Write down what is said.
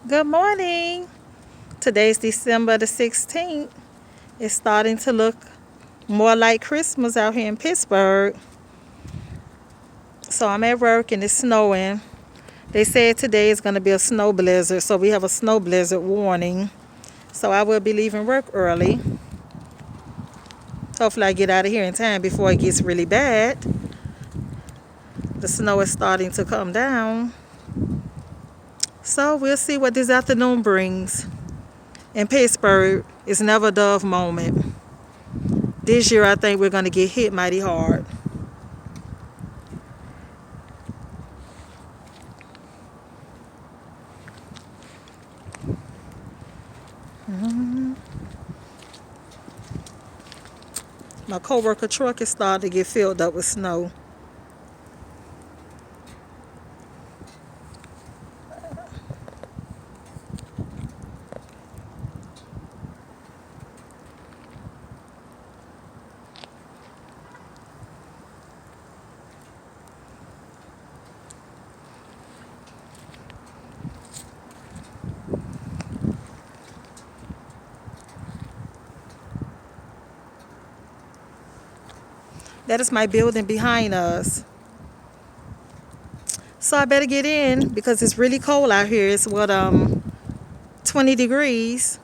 Good morning. Today's December the 16th. It's starting to look more like Christmas out here in Pittsburgh. So I'm at work and it's snowing. They said today is going to be a snow blizzard, so we have a snow blizzard warning. So I will be leaving work early. Hopefully I get out of here in time before it gets really bad. The snow is starting to come down. So we'll see what this afternoon brings. In Pittsburgh, it's never a dove moment. This year, I think we're going to get hit mighty hard. My coworker truck is starting to get filled up with snow. That is my building behind us. So I better get in because it's really cold out here. It's 20 degrees.